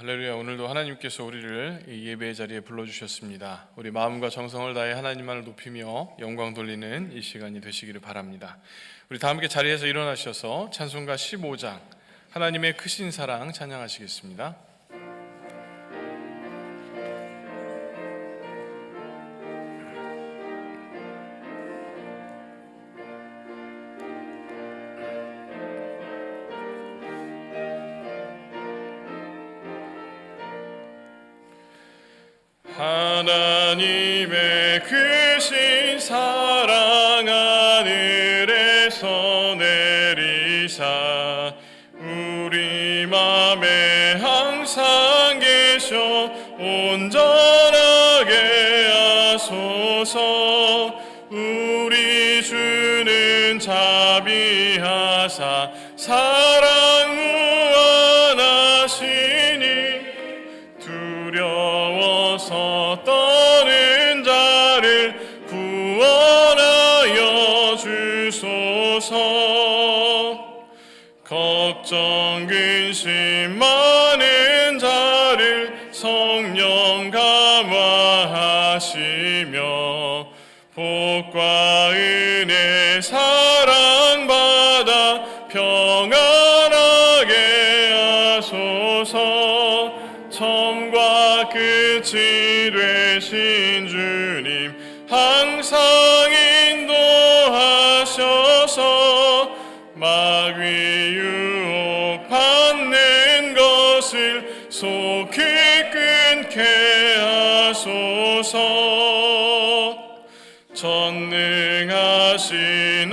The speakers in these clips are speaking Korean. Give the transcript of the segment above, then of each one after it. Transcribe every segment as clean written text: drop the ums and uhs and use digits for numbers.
할렐루야. 오늘도 하나님께서 우리를 이 예배의 자리에 불러주셨습니다. 우리 마음과 정성을 다해 하나님만을 높이며 영광 돌리는 이 시간이 되시기를 바랍니다. 우리 다 함께 자리에서 일어나셔서 찬송가 15장 하나님의 크신 사랑 찬양하시겠습니다. 하나님의 크신 사랑 하늘에서 내리사 우리 맘에 항상 계셔 온전하게 하소서. 우리 주는 자비하사 사랑 무한하시니 두려워서 떠는 자를 구원하여 주소서. 걱정 근심 많은 자를 성령 감화하시며 복과 은혜 사랑받아 평안하게 하소서. 처음과 끝이 되신 주님 항상 인도하셔서 마귀 유혹 받는 것을 속히 끊게 하소서. 전능하신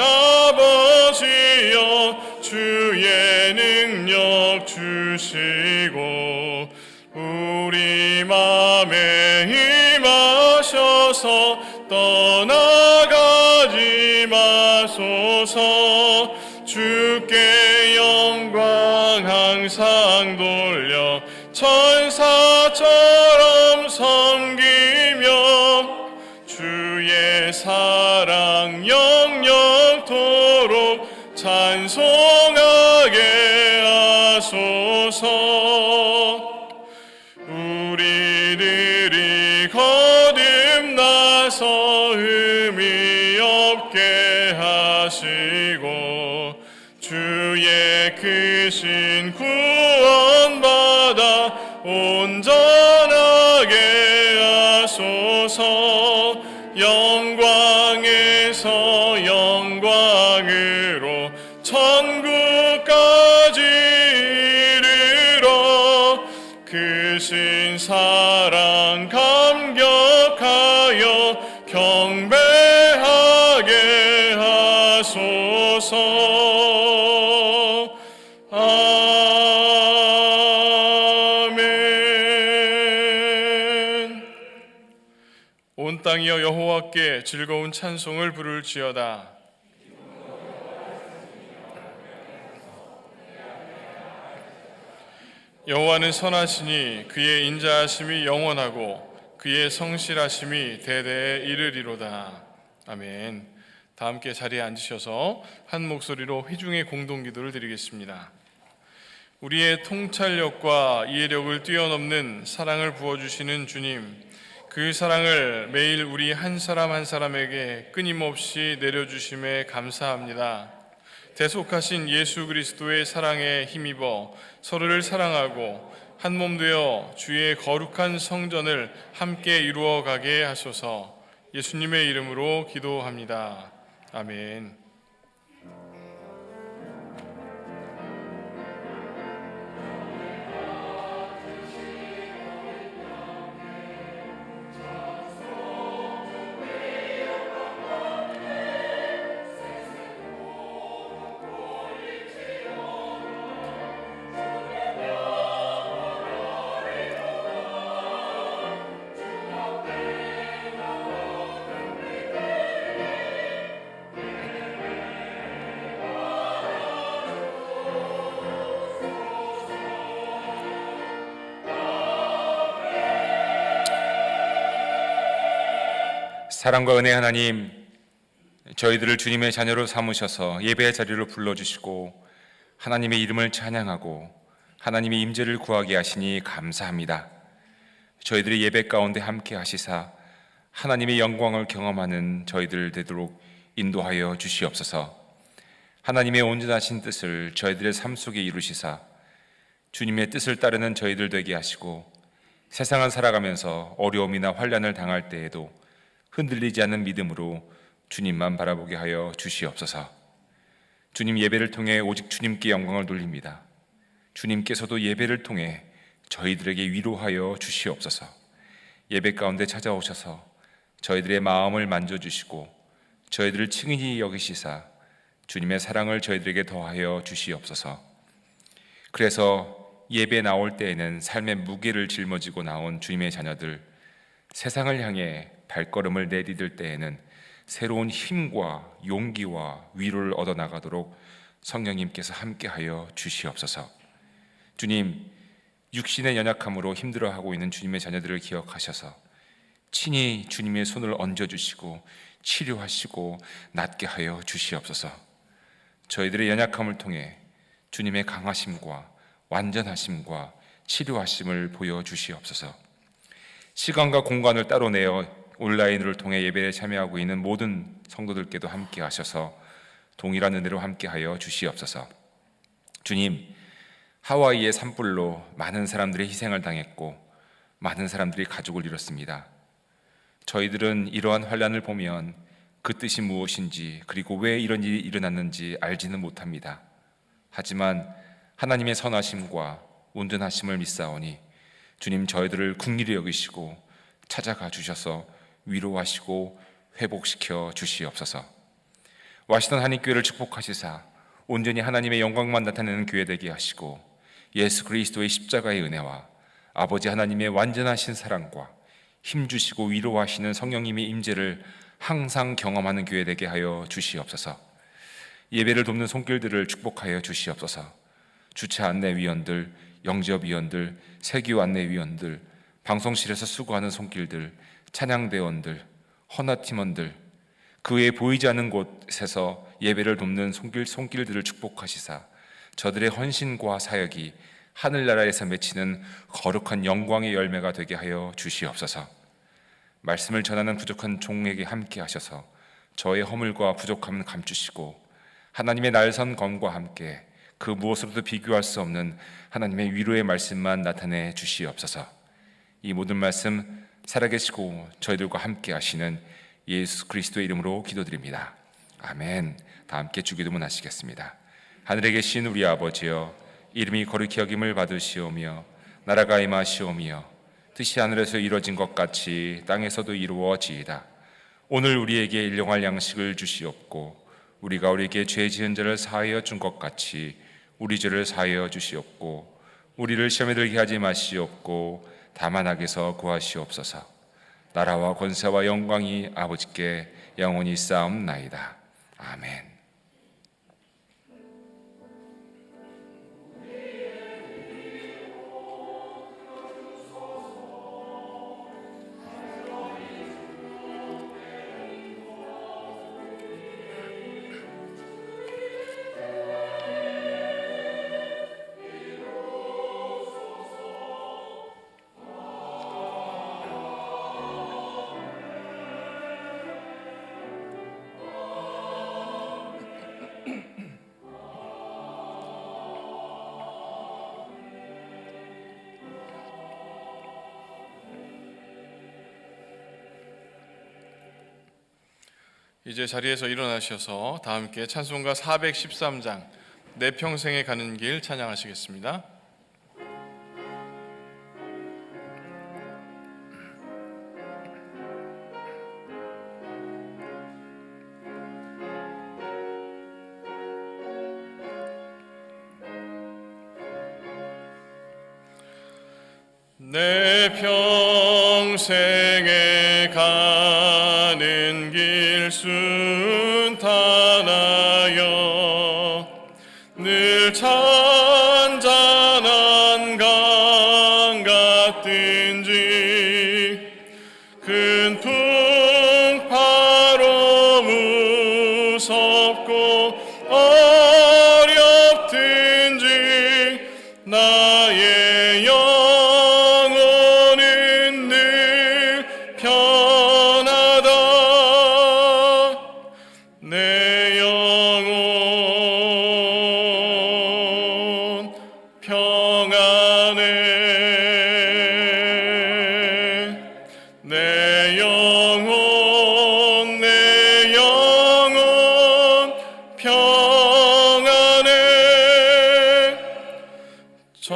아버지여 주의 능력 주시고 우리 맘에 임하셔서 떠나가지 마소서. 주께 영광 항상 돌려 천사처럼 섬기며 주의 사랑 영영토록 찬송하게 하소서. 우리들이 거듭나서 흠이 없게 하시고 주의 크신 구원받아 온전하게 하소서. 영광에서 영광으로 천국까지 이르러 크신 사랑 감격하여 경배하게 하소서. 아멘. 온 땅이여 여호와께 즐거운 찬송을 부를지어다. 여호와는 선하시니 그의 인자하심이 영원하고 그의 성실하심이 대대에 이르리로다. 아멘. 다 함께 자리에 앉으셔서 한 목소리로 회중의 공동기도를 드리겠습니다. 우리의 통찰력과 이해력을 뛰어넘는 사랑을 부어주시는 주님, 그 사랑을 매일 우리 한 사람 한 사람에게 끊임없이 내려주심에 감사합니다. 대속하신 예수 그리스도의 사랑에 힘입어 서로를 사랑하고 한 몸 되어 주의 거룩한 성전을 함께 이루어 가게 하소서. 예수님의 이름으로 기도합니다. 아멘. 사랑과 은혜 하나님, 저희들을 주님의 자녀로 삼으셔서 예배의 자리로 불러주시고 하나님의 이름을 찬양하고 하나님의 임재를 구하게 하시니 감사합니다. 저희들의 예배 가운데 함께 하시사 하나님의 영광을 경험하는 저희들 되도록 인도하여 주시옵소서. 하나님의 온전하신 뜻을 저희들의 삶 속에 이루시사 주님의 뜻을 따르는 저희들 되게 하시고 세상을 살아가면서 어려움이나 환난을 당할 때에도 흔들리지 않는 믿음으로 주님만 바라보게 하여 주시옵소서. 주님 예배를 통해 오직 주님께 영광을 돌립니다. 주님께서도 예배를 통해 저희들에게 위로하여 주시옵소서. 예배 가운데 찾아오셔서 저희들의 마음을 만져주시고 저희들을 친히 여기시사 주님의 사랑을 저희들에게 더하여 주시옵소서. 그래서 예배 나올 때에는 삶의 무게를 짊어지고 나온 주님의 자녀들, 세상을 향해 발걸음을 내디딜 때에는 새로운 힘과 용기와 위로를 얻어나가도록 성령님께서 함께하여 주시옵소서. 주님, 육신의 연약함으로 힘들어하고 있는 주님의 자녀들을 기억하셔서 친히 주님의 손을 얹어주시고 치료하시고 낫게 하여 주시옵소서. 저희들의 연약함을 통해 주님의 강하심과 완전하심과 치료하심을 보여주시옵소서. 시간과 공간을 따로 내어 온라인을 통해 예배에 참여하고 있는 모든 성도들께도 함께 하셔서 동일한 은혜로 함께 하여 주시옵소서. 주님, 하와이의 산불로 많은 사람들이 희생을 당했고 많은 사람들이 가족을 잃었습니다. 저희들은 이러한 환난을 보면 그 뜻이 무엇인지 그리고 왜 이런 일이 일어났는지 알지는 못합니다. 하지만 하나님의 선하심과 온전하심을 믿사오니 주님 저희들을 긍휼히 여기시고 찾아가 주셔서 위로하시고 회복시켜 주시옵소서. 와시던 한인교회를 축복하시사 온전히 하나님의 영광만 나타내는 교회 되게 하시고 예수 그리스도의 십자가의 은혜와 아버지 하나님의 완전하신 사랑과 힘주시고 위로하시는 성령님의 임재를 항상 경험하는 교회 되게 하여 주시옵소서. 예배를 돕는 손길들을 축복하여 주시옵소서. 주차 안내위원들, 영접위원들, 세교 안내위원들, 방송실에서 수고하는 손길들, 찬양대원들, 헌화팀원들, 그 외에 보이지 않는 곳에서 예배를 돕는 손길들을 축복하시사 저들의 헌신과 사역이 하늘나라에서 맺히는 거룩한 영광의 열매가 되게 하여 주시옵소서. 말씀을 전하는 부족한 종에게 함께 하셔서 저의 허물과 부족함을 감추시고 하나님의 날선 검과 함께 그 무엇으로도 비교할 수 없는 하나님의 위로의 말씀만 나타내 주시옵소서. 이 모든 말씀 살아계시고 저희들과 함께 하시는 예수 그리스도의 이름으로 기도드립니다. 아멘. 다 함께 주기도문 하시겠습니다. 하늘에 계신 우리 아버지여, 이름이 거룩히 여김을 받으시오며 나라가 임하시오며 뜻이 하늘에서 이루어진 것 같이 땅에서도 이루어지이다. 오늘 우리에게 일용할 양식을 주시옵고 우리가 우리에게 죄 지은 자를 사하여 준 것 같이 우리 죄를 사하여 주시옵고 우리를 시험에 들게 하지 마시옵고 다만 악에서 구하시옵소서. 나라와 권세와 영광이 아버지께 영원히 쌓옵나이다. 아멘. 이제 자리에서 일어나셔서 다 함께 찬송가 413장 내 평생에 가는 길 찬양하시겠습니다. 내 평생에 가는 길 순탄하여 늘 잔잔한 강 같든지 큰 풍파로 무섭고 어렵든지 나 평안해. 내 영혼 내 영혼 평안해. 저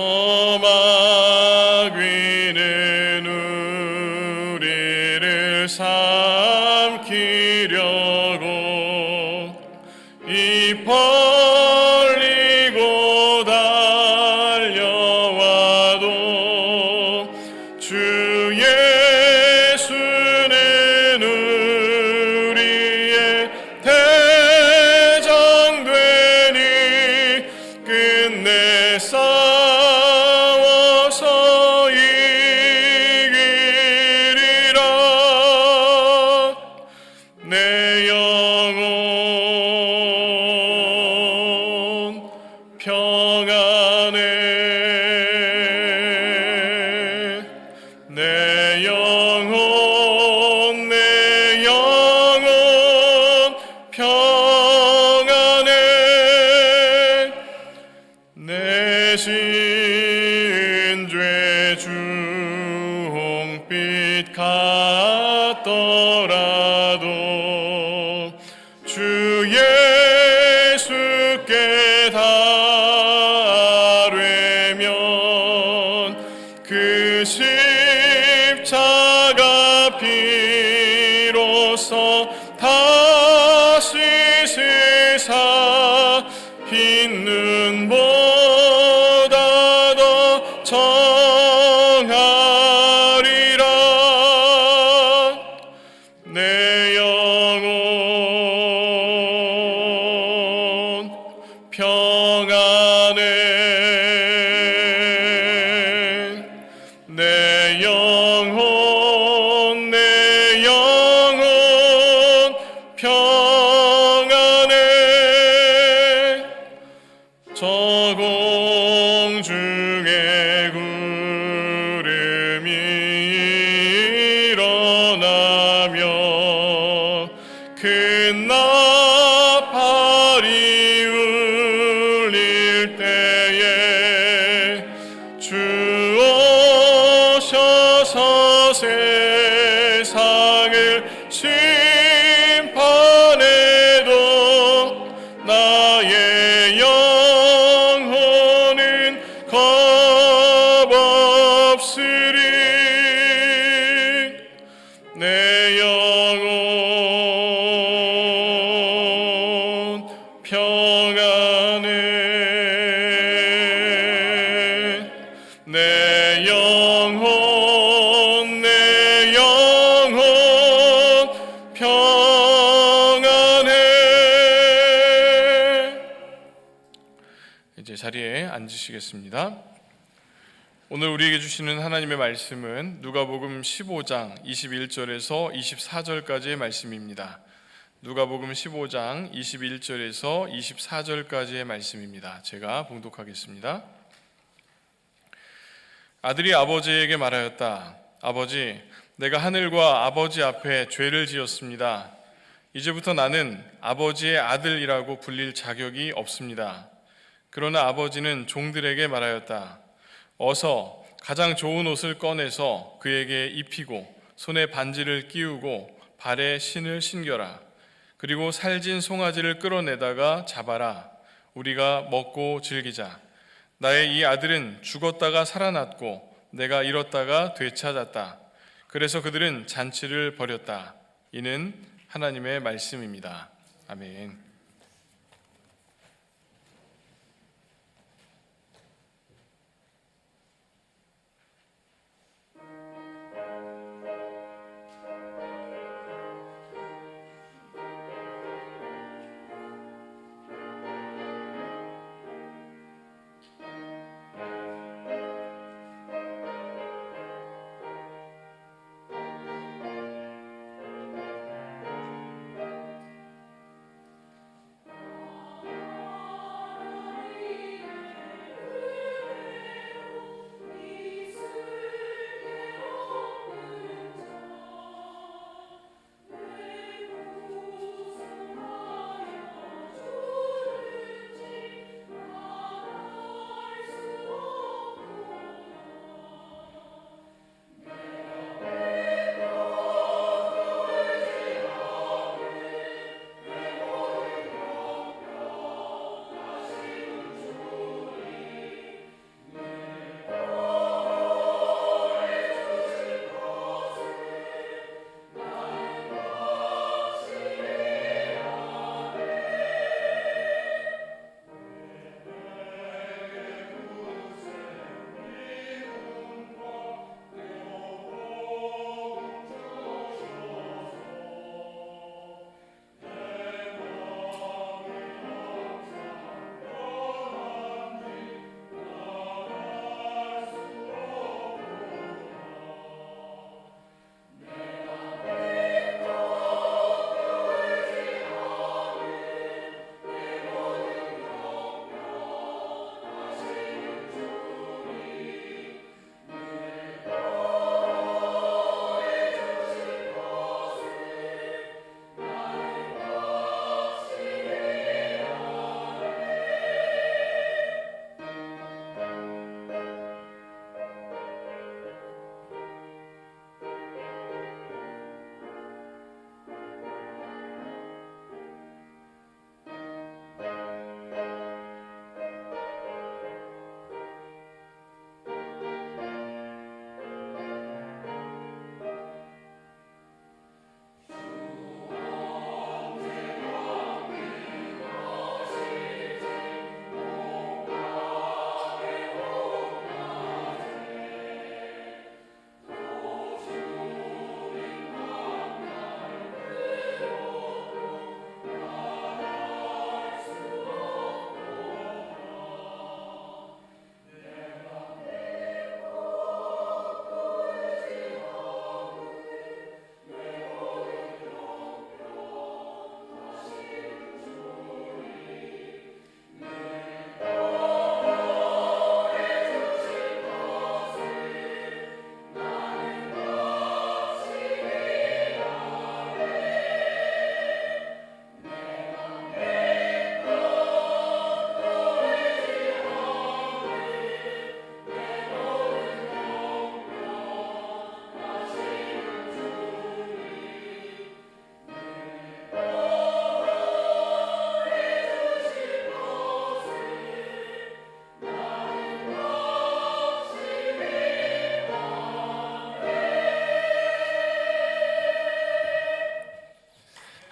마귀는 우리를 삼키려고 입 벌리고 달려와도 주 예수는 우리의 대장 되니 끝내 싸워서 이기리라. 내 영혼 평안해. 내 영혼 내 영혼 평안해. 내 신죄 주홍빛 같더라도 주 예수께 달되면 그 십자가 피로써 다시 세사 흰 눈보다 더 정하리라. 내 영혼 평안해. 내 영혼 내 영혼 평안해. 저 공중에 구름이 일어나며 큰 나팔이 울릴 때에 주 오셔서 세상을 심판해도 나의 영혼은 겁없으리. 내 영혼 평안해. 내 영혼 내 영혼 평안해. 이제 자리에 앉으시겠습니다. 오늘 우리에게 주시는 하나님의 말씀은 누가복음 15장 21절에서 24절까지의 말씀입니다. 누가복음 15장 21절에서 24절까지의 말씀입니다. 제가 봉독하겠습니다. 아들이 아버지에게 말하였다. 아버지, 내가 하늘과 아버지 앞에 죄를 지었습니다. 이제부터 나는 아버지의 아들이라고 불릴 자격이 없습니다. 그러나 아버지는 종들에게 말하였다. 어서 가장 좋은 옷을 꺼내서 그에게 입히고 손에 반지를 끼우고 발에 신을 신겨라. 그리고 살진 송아지를 끌어내다가 잡아라. 우리가 먹고 즐기자. 나의 이 아들은 죽었다가 살아났고 내가 잃었다가 되찾았다. 그래서 그들은 잔치를 벌였다. 이는 하나님의 말씀입니다. 아멘.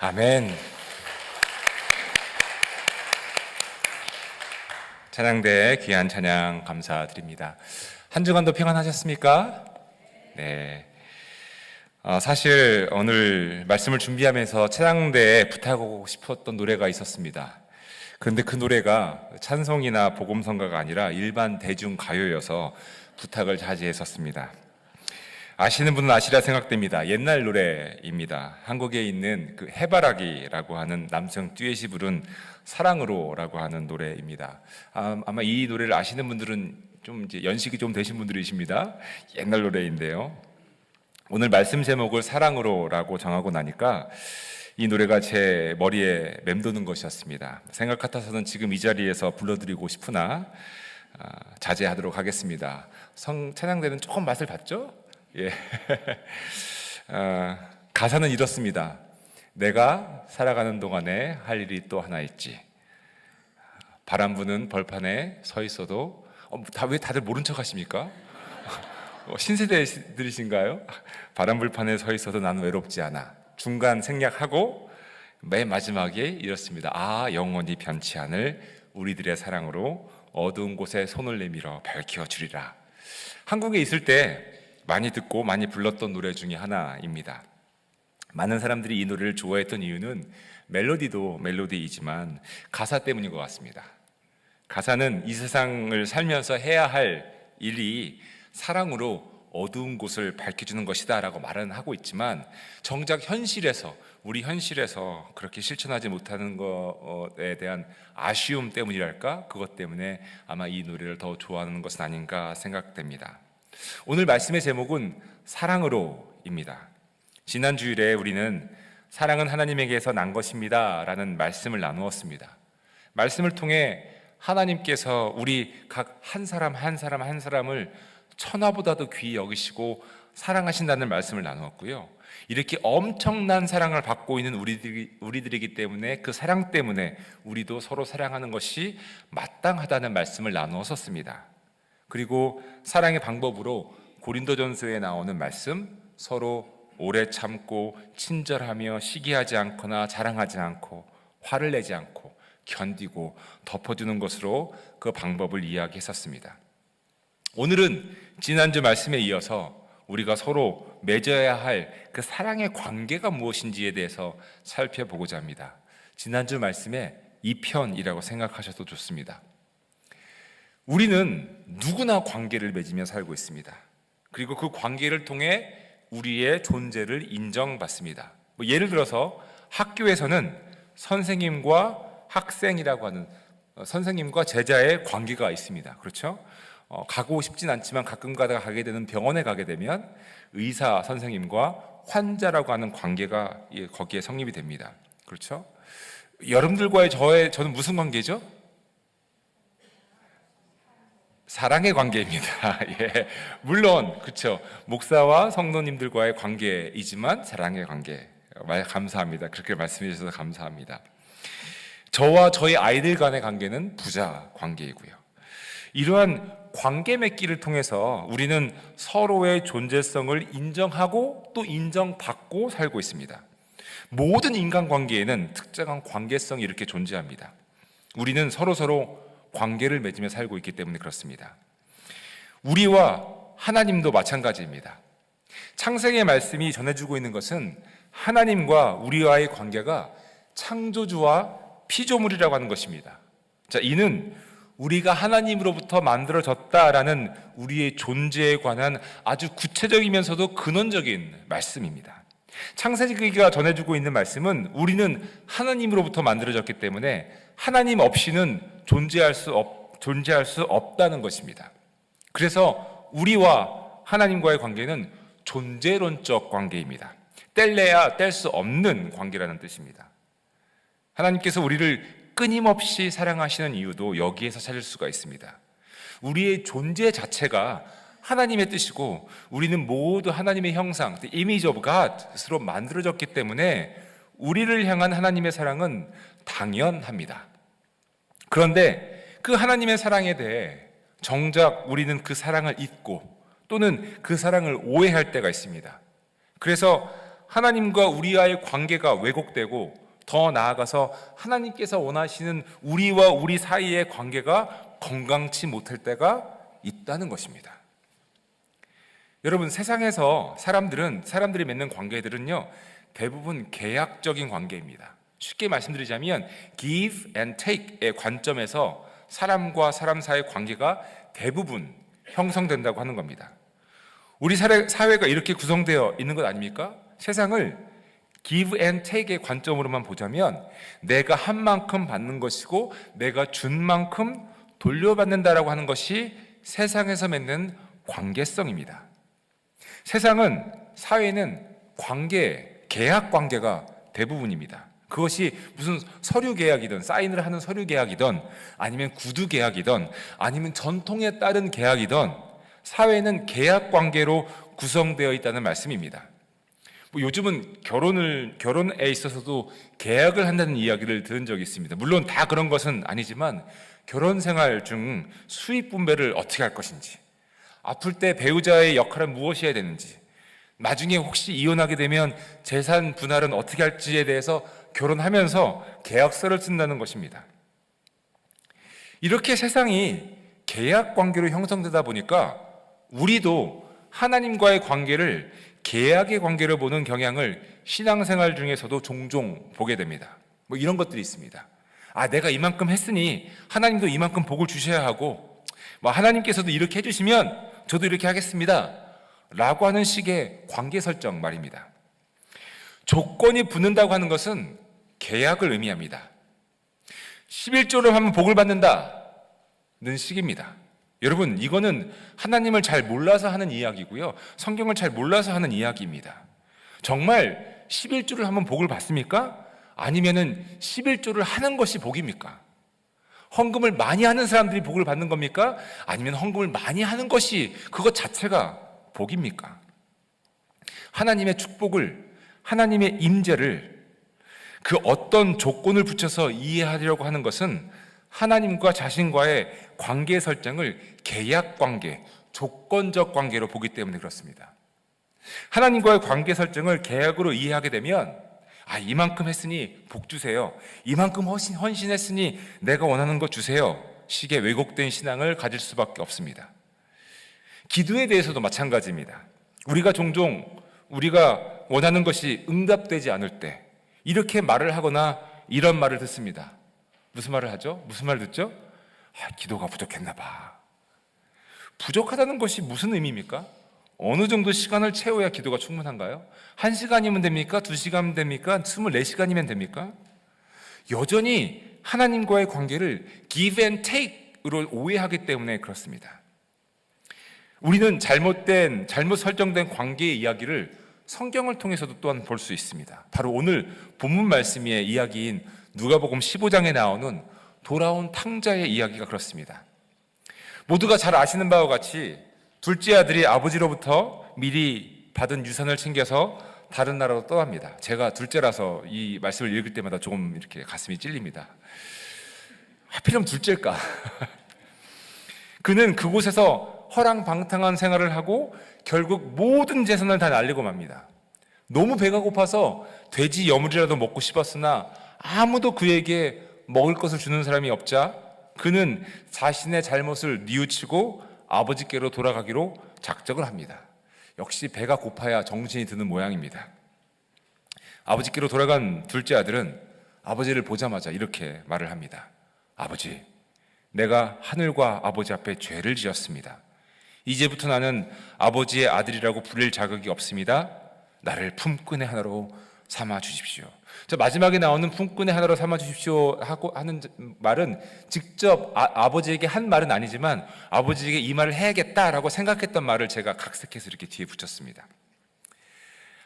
아멘. 찬양대 귀한 찬양 감사드립니다. 한 주간도 평안하셨습니까? 네. 사실 오늘 말씀을 준비하면서 찬양대에 부탁하고 싶었던 노래가 있었습니다. 그런데 그 노래가 찬송이나 복음성가가 아니라 일반 대중 가요여서 부탁을 자제했었습니다. 아시는 분은 아시라 생각됩니다. 옛날 노래입니다. 한국에 있는 그 해바라기라고 하는 남성 듀엣이 부른 사랑으로라고 하는 노래입니다. 아마 이 노래를 아시는 분들은 좀 이제 연식이 좀 되신 분들이십니다. 옛날 노래인데요. 오늘 말씀 제목을 사랑으로라고 정하고 나니까 이 노래가 제 머리에 맴도는 것이었습니다. 생각 같아서는 지금 이 자리에서 불러드리고 싶으나 자제하도록 하겠습니다. 찬양대는 조금 맛을 봤죠? 예. 가사는 이렇습니다. 내가 살아가는 동안에 할 일이 또 하나 있지. 바람 부는 벌판에 서 있어도 왜 다들 모른 척 하십니까? 신세대들이신가요? 바람 불판에 서 있어도 나는 외롭지 않아. 중간 생략하고 맨 마지막에 이렇습니다. 영원히 변치 않을 우리들의 사랑으로 어두운 곳에 손을 내밀어 밝혀주리라. 한국에 있을 때 많이 듣고 많이 불렀던 노래 중에 하나입니다. 많은 사람들이 이 노래를 좋아했던 이유는 멜로디도 멜로디이지만 가사 때문인 것 같습니다. 가사는 이 세상을 살면서 해야 할 일이 사랑으로 어두운 곳을 밝혀주는 것이다 라고 말은 하고 있지만 정작 우리 현실에서 그렇게 실천하지 못하는 것에 대한 아쉬움 때문이랄까? 그것 때문에 아마 이 노래를 더 좋아하는 것은 아닌가 생각됩니다. 오늘 말씀의 제목은 사랑으로입니다. 지난 주일에 우리는 사랑은 하나님에게서 난 것입니다 라는 말씀을 나누었습니다. 말씀을 통해 하나님께서 우리 각 한 사람을 천하보다도 귀히 여기시고 사랑하신다는 말씀을 나누었고요. 이렇게 엄청난 사랑을 받고 있는 우리들이기 때문에 그 사랑 때문에 우리도 서로 사랑하는 것이 마땅하다는 말씀을 나누었었습니다. 그리고 사랑의 방법으로 고린도전서에 나오는 말씀, 서로 오래 참고 친절하며 시기하지 않거나 자랑하지 않고 화를 내지 않고 견디고 덮어주는 것으로 그 방법을 이야기했었습니다. 오늘은 지난주 말씀에 이어서 우리가 서로 맺어야 할 그 사랑의 관계가 무엇인지에 대해서 살펴보고자 합니다. 지난주 말씀에 2편이라고 생각하셔도 좋습니다. 우리는 누구나 관계를 맺으며 살고 있습니다. 그리고 그 관계를 통해 우리의 존재를 인정받습니다. 예를 들어서 학교에서는 선생님과 학생이라고 하는 선생님과 제자의 관계가 있습니다. 그렇죠? 가고 싶진 않지만 가끔 가다가 가게 되는 병원에 가게 되면 의사 선생님과 환자라고 하는 관계가 거기에 성립이 됩니다. 그렇죠? 여러분들과의 저는 무슨 관계죠? 사랑의 관계입니다. 예, 물론 그렇죠. 목사와 성도님들과의 관계이지만 사랑의 관계. 감사합니다. 그렇게 말씀해 주셔서 감사합니다. 저와 저희 아이들 간의 관계는 부자 관계이고요. 이러한 관계 맺기를 통해서 우리는 서로의 존재성을 인정하고 또 인정받고 살고 있습니다. 모든 인간관계에는 특정한 관계성이 이렇게 존재합니다. 우리는 서로 관계를 맺으며 살고 있기 때문에 그렇습니다. 우리와 하나님도 마찬가지입니다. 창세기의 말씀이 전해주고 있는 것은 하나님과 우리와의 관계가 창조주와 피조물이라고 하는 것입니다. 자, 이는 우리가 하나님으로부터 만들어졌다라는 우리의 존재에 관한 아주 구체적이면서도 근원적인 말씀입니다. 창세기가 전해주고 있는 말씀은 우리는 하나님으로부터 만들어졌기 때문에 하나님 없이는 존재할 수 없다는 것입니다. 그래서 우리와 하나님과의 관계는 존재론적 관계입니다. 뗄래야 뗄 수 없는 관계라는 뜻입니다. 하나님께서 우리를 끊임없이 사랑하시는 이유도 여기에서 찾을 수가 있습니다. 우리의 존재 자체가 하나님의 뜻이고 우리는 모두 하나님의 형상, the image of God으로 만들어졌기 때문에 우리를 향한 하나님의 사랑은 당연합니다. 그런데 그 하나님의 사랑에 대해 정작 우리는 그 사랑을 잊고 또는 그 사랑을 오해할 때가 있습니다. 그래서 하나님과 우리와의 관계가 왜곡되고 더 나아가서 하나님께서 원하시는 우리와 우리 사이의 관계가 건강치 못할 때가 있다는 것입니다. 여러분, 세상에서 사람들이 맺는 관계들은요, 대부분 계약적인 관계입니다. 쉽게 말씀드리자면 give and take의 관점에서 사람과 사람 사이의 관계가 대부분 형성된다고 하는 겁니다. 우리 사회가 이렇게 구성되어 있는 것 아닙니까? 세상을 give and take의 관점으로만 보자면 내가 한 만큼 받는 것이고 내가 준 만큼 돌려받는다라고 하는 것이 세상에서 맺는 관계성입니다. 사회는 계약 관계가 대부분입니다. 그것이 무슨 서류 계약이든 사인을 하는 서류 계약이든 아니면 구두 계약이든 아니면 전통에 따른 계약이든 사회는 계약 관계로 구성되어 있다는 말씀입니다. 요즘은 결혼에 있어서도 계약을 한다는 이야기를 들은 적이 있습니다. 물론 다 그런 것은 아니지만 결혼 생활 중 수입 분배를 어떻게 할 것인지, 아플 때 배우자의 역할은 무엇이어야 되는지, 나중에 혹시 이혼하게 되면 재산 분할은 어떻게 할지에 대해서 결혼하면서 계약서를 쓴다는 것입니다. 이렇게 세상이 계약 관계로 형성되다 보니까 우리도 하나님과의 관계를 계약의 관계로 보는 경향을 신앙생활 중에서도 종종 보게 됩니다. 이런 것들이 있습니다. 내가 이만큼 했으니 하나님도 이만큼 복을 주셔야 하고, 하나님께서도 이렇게 해주시면 저도 이렇게 하겠습니다 라고 하는 식의 관계 설정 말입니다. 조건이 붙는다고 하는 것은 계약을 의미합니다. 11조를 하면 복을 받는다는 식입니다. 여러분, 이거는 하나님을 잘 몰라서 하는 이야기고요, 성경을 잘 몰라서 하는 이야기입니다. 정말 11조를 하면 복을 받습니까? 아니면은 11조를 하는 것이 복입니까? 헌금을 많이 하는 사람들이 복을 받는 겁니까? 아니면 헌금을 많이 하는 것이 그것 자체가 복입니까? 하나님의 축복을, 하나님의 임재를 그 어떤 조건을 붙여서 이해하려고 하는 것은 하나님과 자신과의 관계 설정을 계약 관계, 조건적 관계로 보기 때문에 그렇습니다. 하나님과의 관계 설정을 계약으로 이해하게 되면 이만큼 했으니 복 주세요, 이만큼 헌신했으니 내가 원하는 거 주세요 식의 왜곡된 신앙을 가질 수밖에 없습니다. 기도에 대해서도 마찬가지입니다. 우리가 원하는 것이 응답되지 않을 때 이렇게 말을 하거나 이런 말을 듣습니다. 무슨 말을 하죠? 무슨 말을 듣죠? 기도가 부족했나 봐. 부족하다는 것이 무슨 의미입니까? 어느 정도 시간을 채워야 기도가 충분한가요? 1시간이면 됩니까? 2시간이면 됩니까? 24시간이면 됩니까? 여전히 하나님과의 관계를 give and take으로 오해하기 때문에 그렇습니다. 우리는 잘못 설정된 관계의 이야기를 성경을 통해서도 또한 볼 수 있습니다. 바로 오늘 본문 말씀의 이야기인 누가복음 15장에 나오는 돌아온 탕자의 이야기가 그렇습니다. 모두가 잘 아시는 바와 같이 둘째 아들이 아버지로부터 미리 받은 유산을 챙겨서 다른 나라로 떠납니다. 제가 둘째라서 이 말씀을 읽을 때마다 조금 이렇게 가슴이 찔립니다. 하필이면 둘째일까? 그는 그곳에서 허랑방탕한 생활을 하고 결국 모든 재산을 다 날리고 맙니다. 너무 배가 고파서 돼지 여물이라도 먹고 싶었으나 아무도 그에게 먹을 것을 주는 사람이 없자 그는 자신의 잘못을 뉘우치고 아버지께로 돌아가기로 작정을 합니다. 역시 배가 고파야 정신이 드는 모양입니다. 아버지께로 돌아간 둘째 아들은 아버지를 보자마자 이렇게 말을 합니다. 아버지, 내가 하늘과 아버지 앞에 죄를 지었습니다. 이제부터 나는 아버지의 아들이라고 부릴 자격이 없습니다. 나를 품꾼의 하나로 삼아 주십시오. 마지막에 나오는 품꾼의 하나로 삼아 주십시오 하고 하는 말은 직접 아버지에게 한 말은 아니지만 아버지에게 이 말을 해야겠다라고 생각했던 말을 제가 각색해서 이렇게 뒤에 붙였습니다.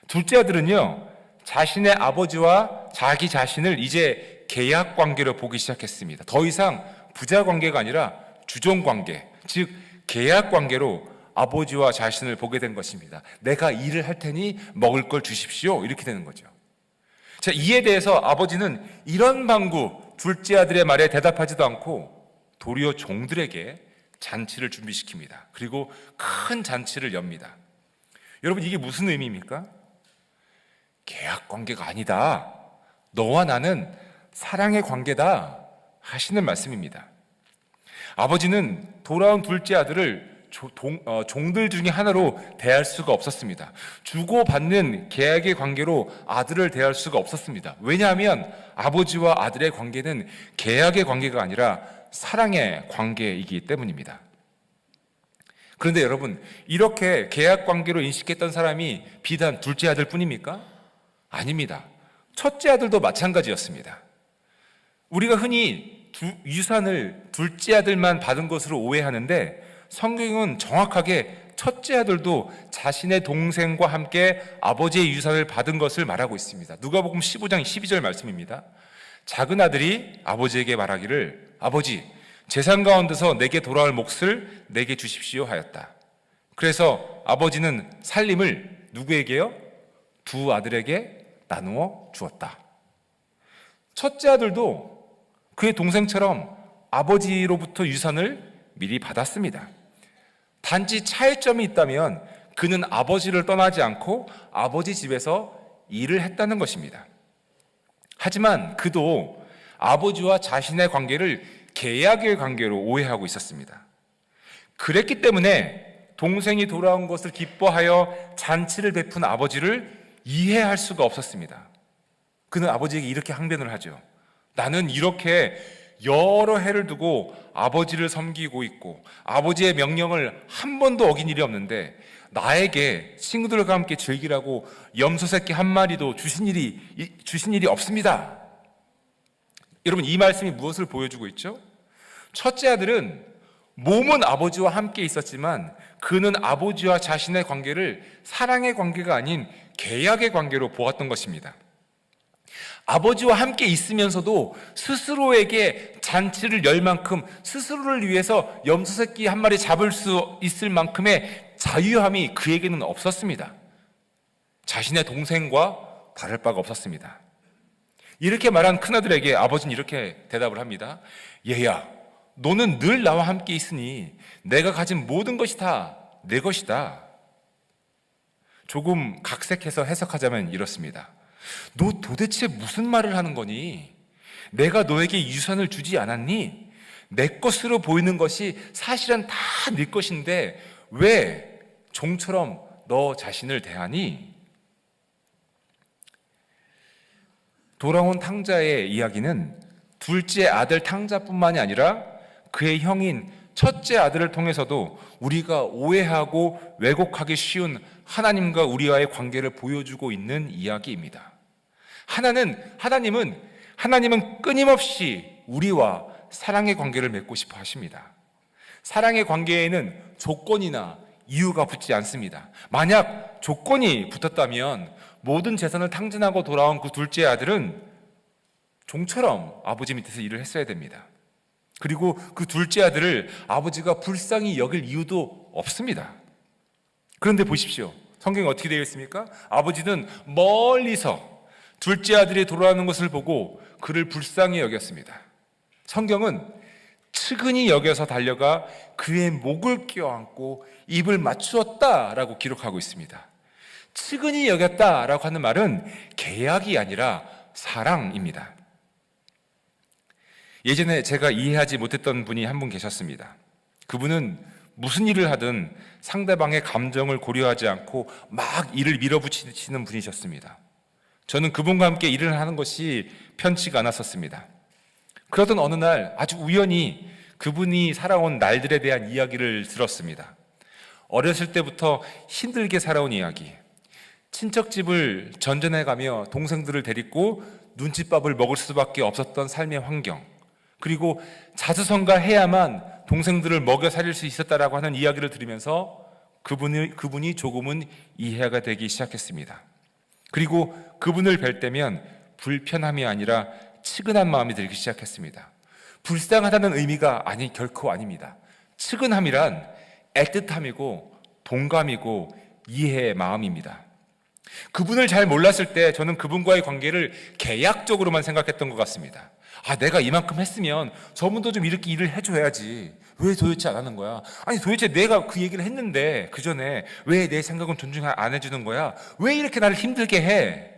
둘째 아들은요, 자신의 아버지와 자기 자신을 이제 계약 관계로 보기 시작했습니다. 더 이상 부자 관계가 아니라 주종 관계, 즉 계약 관계로 아버지와 자신을 보게 된 것입니다. 내가 일을 할 테니 먹을 걸 주십시오, 이렇게 되는 거죠. 자, 이에 대해서 아버지는 이런 방구 둘째 아들의 말에 대답하지도 않고 도리어 종들에게 잔치를 준비시킵니다. 그리고 큰 잔치를 엽니다. 여러분, 이게 무슨 의미입니까? 계약 관계가 아니다. 너와 나는 사랑의 관계다 하시는 말씀입니다. 아버지는 돌아온 둘째 아들을 종들 중에 하나로 대할 수가 없었습니다. 주고받는 계약의 관계로 아들을 대할 수가 없었습니다. 왜냐하면 아버지와 아들의 관계는 계약의 관계가 아니라 사랑의 관계이기 때문입니다. 그런데 여러분, 이렇게 계약 관계로 인식했던 사람이 비단 둘째 아들 뿐입니까? 아닙니다. 첫째 아들도 마찬가지였습니다. 우리가 흔히 유산을 둘째 아들만 받은 것으로 오해하는데 성경은 정확하게 첫째 아들도 자신의 동생과 함께 아버지의 유산을 받은 것을 말하고 있습니다. 누가복음 15장 12절 말씀입니다. 작은 아들이 아버지에게 말하기를 아버지, 재산 가운데서 내게 돌아올 몫을 내게 주십시오 하였다. 그래서 아버지는 살림을 누구에게요? 두 아들에게 나누어 주었다. 첫째 아들도 그의 동생처럼 아버지로부터 유산을 미리 받았습니다. 단지 차이점이 있다면 그는 아버지를 떠나지 않고 아버지 집에서 일을 했다는 것입니다. 하지만 그도 아버지와 자신의 관계를 계약의 관계로 오해하고 있었습니다. 그랬기 때문에 동생이 돌아온 것을 기뻐하여 잔치를 베푼 아버지를 이해할 수가 없었습니다. 그는 아버지에게 이렇게 항변을 하죠. 나는 이렇게 여러 해를 두고 아버지를 섬기고 있고 아버지의 명령을 한 번도 어긴 일이 없는데 나에게 친구들과 함께 즐기라고 염소 새끼 한 마리도 주신 일이 없습니다. 여러분, 이 말씀이 무엇을 보여주고 있죠? 첫째 아들은 몸은 아버지와 함께 있었지만 그는 아버지와 자신의 관계를 사랑의 관계가 아닌 계약의 관계로 보았던 것입니다. 아버지와 함께 있으면서도 스스로에게 잔치를 열 만큼 스스로를 위해서 염소 새끼 한 마리 잡을 수 있을 만큼의 자유함이 그에게는 없었습니다. 자신의 동생과 다를 바가 없었습니다. 이렇게 말한 큰아들에게 아버지는 이렇게 대답을 합니다. 얘야, 너는 늘 나와 함께 있으니 내가 가진 모든 것이 다 내 것이다. 조금 각색해서 해석하자면 이렇습니다. 너 도대체 무슨 말을 하는 거니? 내가 너에게 유산을 주지 않았니? 내 것으로 보이는 것이 사실은 다 네 것인데 왜 종처럼 너 자신을 대하니? 돌아온 탕자의 이야기는 둘째 아들 탕자뿐만이 아니라 그의 형인 첫째 아들을 통해서도 우리가 오해하고 왜곡하기 쉬운 하나님과 우리와의 관계를 보여주고 있는 이야기입니다. 하나님은 끊임없이 우리와 사랑의 관계를 맺고 싶어 하십니다. 사랑의 관계에는 조건이나 이유가 붙지 않습니다. 만약 조건이 붙었다면 모든 재산을 탕진하고 돌아온 그 둘째 아들은 종처럼 아버지 밑에서 일을 했어야 됩니다. 그리고 그 둘째 아들을 아버지가 불쌍히 여길 이유도 없습니다. 그런데 보십시오. 성경에 어떻게 되어 있습니까? 아버지는 멀리서 둘째 아들이 돌아오는 것을 보고 그를 불쌍히 여겼습니다. 성경은 측은히 여겨서 달려가 그의 목을 껴안고 입을 맞추었다라고 기록하고 있습니다. 측은히 여겼다라고 하는 말은 계약이 아니라 사랑입니다. 예전에 제가 이해하지 못했던 분이 한 분 계셨습니다. 그분은 무슨 일을 하든 상대방의 감정을 고려하지 않고 막 일을 밀어붙이는 분이셨습니다. 저는 그분과 함께 일을 하는 것이 편치가 않았었습니다. 그러던 어느 날 아주 우연히 그분이 살아온 날들에 대한 이야기를 들었습니다. 어렸을 때부터 힘들게 살아온 이야기, 친척집을 전전해가며 동생들을 데리고 눈칫밥을 먹을 수밖에 없었던 삶의 환경, 그리고 자수성가해야만 동생들을 먹여 살릴 수 있었다라고 하는 이야기를 들으면서 그분이 조금은 이해가 되기 시작했습니다. 그리고 그분을 뵐 때면 불편함이 아니라 측은한 마음이 들기 시작했습니다. 불쌍하다는 의미가 결코 아닙니다. 측은함이란 애틋함이고 동감이고 이해의 마음입니다. 그분을 잘 몰랐을 때 저는 그분과의 관계를 계약적으로만 생각했던 것 같습니다. 내가 이만큼 했으면 저분도 좀 이렇게 일을 해줘야지. 왜 도대체 안 하는 거야? 도대체 내가 그 얘기를 했는데 그 전에 왜 내 생각은 존중 안 해주는 거야? 왜 이렇게 나를 힘들게 해?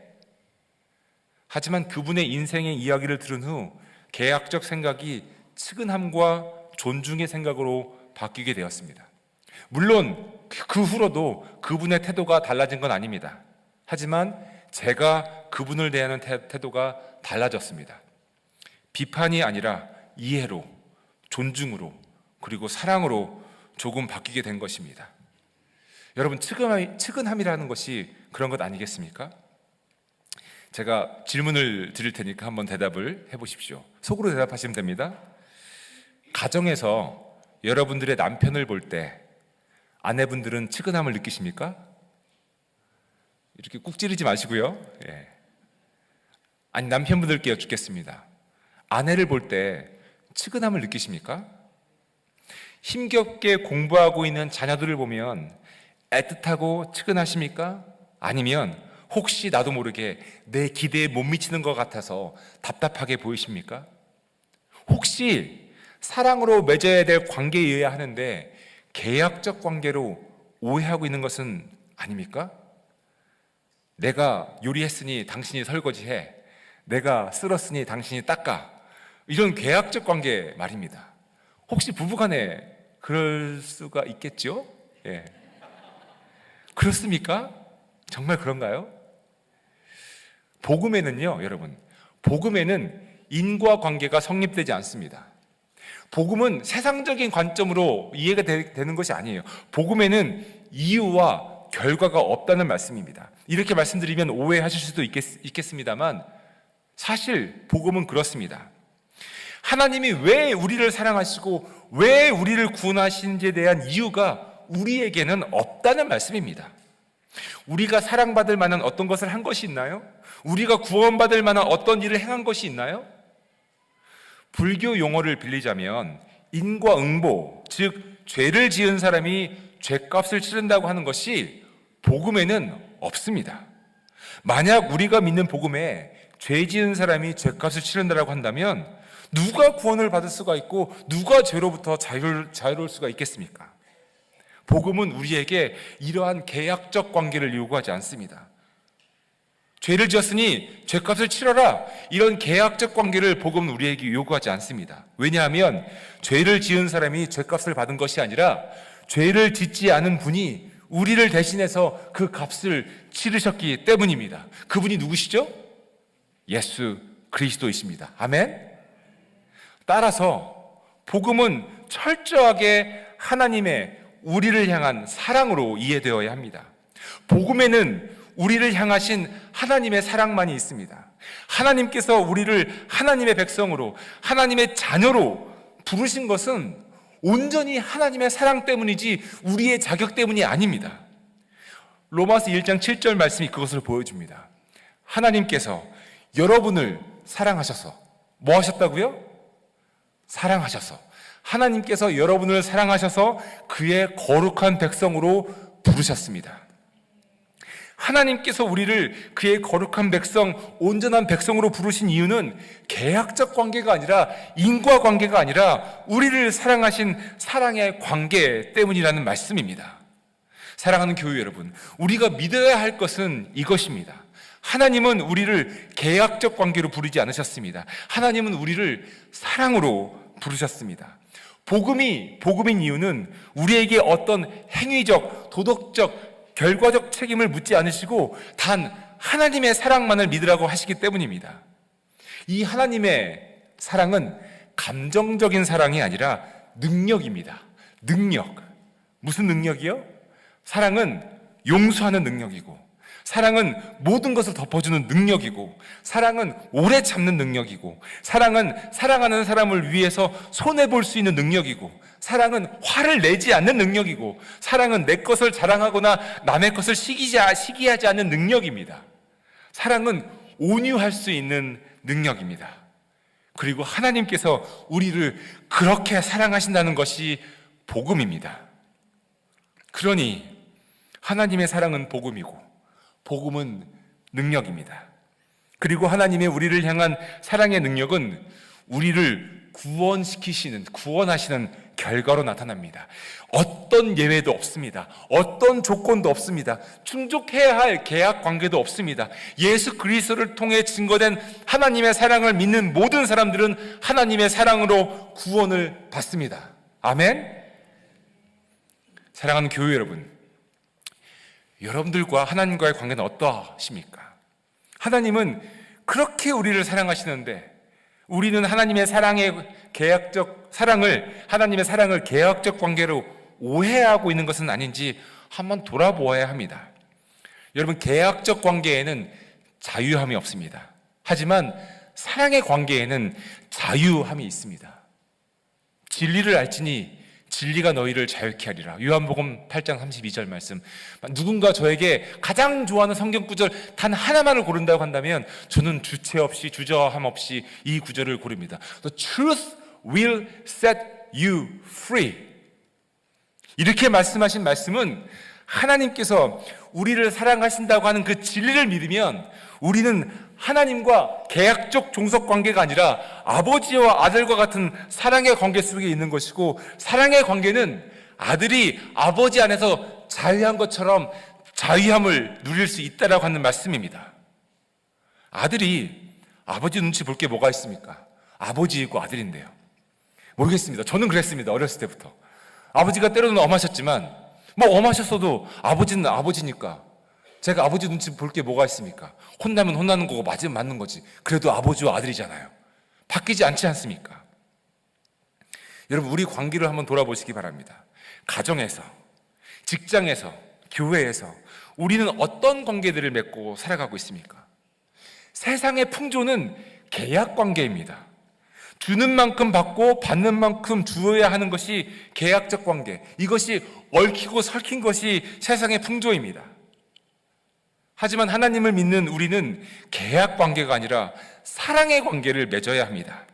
하지만 그분의 인생의 이야기를 들은 후 계약적 생각이 측은함과 존중의 생각으로 바뀌게 되었습니다. 물론 그 후로도 그분의 태도가 달라진 건 아닙니다. 하지만 제가 그분을 대하는 태도가 달라졌습니다. 비판이 아니라 이해로, 존중으로, 그리고 사랑으로 조금 바뀌게 된 것입니다. 여러분, 측은함이라는 것이 그런 것 아니겠습니까? 제가 질문을 드릴 테니까 한번 대답을 해보십시오. 속으로 대답하시면 됩니다. 가정에서 여러분들의 남편을 볼 때 아내분들은 측은함을 느끼십니까? 이렇게 꾹 찌르지 마시고요. 예. 아니, 남편분들께 여쭙겠습니다. 아내를 볼 때 측은함을 느끼십니까? 힘겹게 공부하고 있는 자녀들을 보면 애틋하고 측은하십니까? 아니면 혹시 나도 모르게 내 기대에 못 미치는 것 같아서 답답하게 보이십니까? 혹시 사랑으로 맺어야 될 관계여야 하는데 계약적 관계로 오해하고 있는 것은 아닙니까? 내가 요리했으니 당신이 설거지해, 내가 쓸었으니 당신이 닦아, 이런 계약적 관계 말입니다. 혹시 부부간에 그럴 수가 있겠죠? 예. 그렇습니까? 정말 그런가요? 복음에는요, 여러분, 복음에는 인과관계가 성립되지 않습니다. 복음은 세상적인 관점으로 이해가 되는 것이 아니에요. 복음에는 이유와 결과가 없다는 말씀입니다. 이렇게 말씀드리면 오해하실 수도 있겠습니다만 사실 복음은 그렇습니다. 하나님이 왜 우리를 사랑하시고 왜 우리를 구원하시는지에 대한 이유가 우리에게는 없다는 말씀입니다. 우리가 사랑받을 만한 어떤 것을 한 것이 있나요? 우리가 구원받을 만한 어떤 일을 행한 것이 있나요? 불교 용어를 빌리자면 인과응보, 즉 죄를 지은 사람이 죄값을 치른다고 하는 것이 복음에는 없습니다. 만약 우리가 믿는 복음에 죄 지은 사람이 죄값을 치른다고 한다면 누가 구원을 받을 수가 있고 누가 죄로부터 자유로울 수가 있겠습니까? 복음은 우리에게 이러한 계약적 관계를 요구하지 않습니다. 죄를 지었으니 죄값을 치러라, 이런 계약적 관계를 복음은 우리에게 요구하지 않습니다. 왜냐하면 죄를 지은 사람이 죄값을 받은 것이 아니라 죄를 짓지 않은 분이 우리를 대신해서 그 값을 치르셨기 때문입니다. 그분이 누구시죠? 예수 그리스도이십니다. 아멘. 따라서 복음은 철저하게 하나님의 우리를 향한 사랑으로 이해되어야 합니다. 복음에는 우리를 향하신 하나님의 사랑만이 있습니다. 하나님께서 우리를 하나님의 백성으로, 하나님의 자녀로 부르신 것은 온전히 하나님의 사랑 때문이지 우리의 자격 때문이 아닙니다. 로마서 1장 7절 말씀이 그것을 보여줍니다. 하나님께서 여러분을 사랑하셔서 뭐 하셨다고요? 사랑하셔서, 하나님께서 여러분을 사랑하셔서 그의 거룩한 백성으로 부르셨습니다. 하나님께서 우리를 그의 거룩한 백성, 온전한 백성으로 부르신 이유는 계약적 관계가 아니라 인과관계가 아니라 우리를 사랑하신 사랑의 관계 때문이라는 말씀입니다. 사랑하는 교회 여러분, 우리가 믿어야 할 것은 이것입니다. 하나님은 우리를 계약적 관계로 부르지 않으셨습니다. 하나님은 우리를 사랑으로 부르셨습니다. 복음인 이유는 우리에게 어떤 행위적, 도덕적, 결과적 책임을 묻지 않으시고 단 하나님의 사랑만을 믿으라고 하시기 때문입니다. 이 하나님의 사랑은 감정적인 사랑이 아니라 능력입니다. 능력. 무슨 능력이요? 사랑은 용서하는 능력이고, 사랑은 모든 것을 덮어주는 능력이고, 사랑은 오래 참는 능력이고, 사랑은 사랑하는 사람을 위해서 손해볼 수 있는 능력이고, 사랑은 화를 내지 않는 능력이고, 사랑은 내 것을 자랑하거나 남의 것을 시기하지 않는 능력입니다. 사랑은 온유할 수 있는 능력입니다. 그리고 하나님께서 우리를 그렇게 사랑하신다는 것이 복음입니다. 그러니 하나님의 사랑은 복음이고 복음은 능력입니다. 그리고 하나님의 우리를 향한 사랑의 능력은 우리를 구원하시는 결과로 나타납니다. 어떤 예외도 없습니다. 어떤 조건도 없습니다. 충족해야 할 계약 관계도 없습니다. 예수 그리스도를 통해 증거된 하나님의 사랑을 믿는 모든 사람들은 하나님의 사랑으로 구원을 받습니다. 아멘. 사랑하는 교회 여러분, 여러분들과 하나님과의 관계는 어떠하십니까? 하나님은 그렇게 우리를 사랑하시는데 우리는 하나님의 사랑을 계약적 관계로 오해하고 있는 것은 아닌지 한번 돌아보아야 합니다. 여러분, 계약적 관계에는 자유함이 없습니다. 하지만 사랑의 관계에는 자유함이 있습니다. 진리를 알지니 진리가 너희를 자유케 하리라. 요한복음 8장 32절 말씀. 누군가 저에게 가장 좋아하는 성경 구절 단 하나만을 고른다고 한다면 저는 주체 없이 주저함 없이 이 구절을 고릅니다. The truth will set you free. 이렇게 말씀하신 말씀은 하나님께서 우리를 사랑하신다고 하는 그 진리를 믿으면 우리는 하나님과 계약적 종속 관계가 아니라 아버지와 아들과 같은 사랑의 관계 속에 있는 것이고, 사랑의 관계는 아들이 아버지 안에서 자유한 것처럼 자유함을 누릴 수 있다라고 하는 말씀입니다. 아들이 아버지 눈치 볼 게 뭐가 있습니까? 아버지이고 아들인데요. 모르겠습니다. 저는 그랬습니다. 어렸을 때부터. 아버지가 때로는 엄하셨지만 엄하셨어도 아버지는 아버지니까 제가 아버지 눈치 볼 게 뭐가 있습니까? 혼나면 혼나는 거고 맞으면 맞는 거지. 그래도 아버지와 아들이잖아요. 바뀌지 않지 않습니까? 여러분, 우리 관계를 한번 돌아보시기 바랍니다. 가정에서, 직장에서, 교회에서 우리는 어떤 관계들을 맺고 살아가고 있습니까? 세상의 풍조는 계약 관계입니다. 주는 만큼 받고 받는 만큼 주어야 하는 것이 계약적 관계. 이것이 얽히고 설킨 것이 세상의 풍조입니다. 하지만 하나님을 믿는 우리는 계약 관계가 아니라 사랑의 관계를 맺어야 합니다.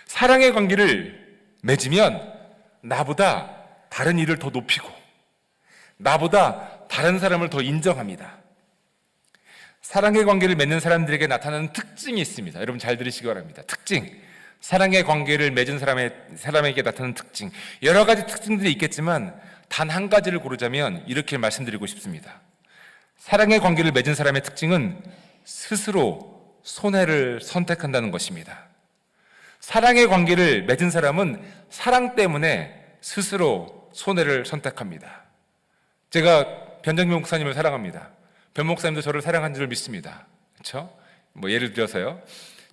사랑의 관계를 맺으면 나보다 다른 이를 더 높이고 나보다 다른 사람을 더 인정합니다. 사랑의 관계를 맺는 사람들에게 나타나는 특징이 있습니다. 여러분 잘 들으시기 바랍니다. 특징. 사랑의 관계를 맺은 사람에게 나타나는 특징. 여러 가지 특징들이 있겠지만 단 한 가지를 고르자면 이렇게 말씀드리고 싶습니다. 사랑의 관계를 맺은 사람의 특징은 스스로 손해를 선택한다는 것입니다. 사랑의 관계를 맺은 사람은 사랑 때문에 스스로 손해를 선택합니다. 제가 변정민 목사님을 사랑합니다. 변 목사님도 저를 사랑한 줄 믿습니다. 그렇죠? 예를 들어서요.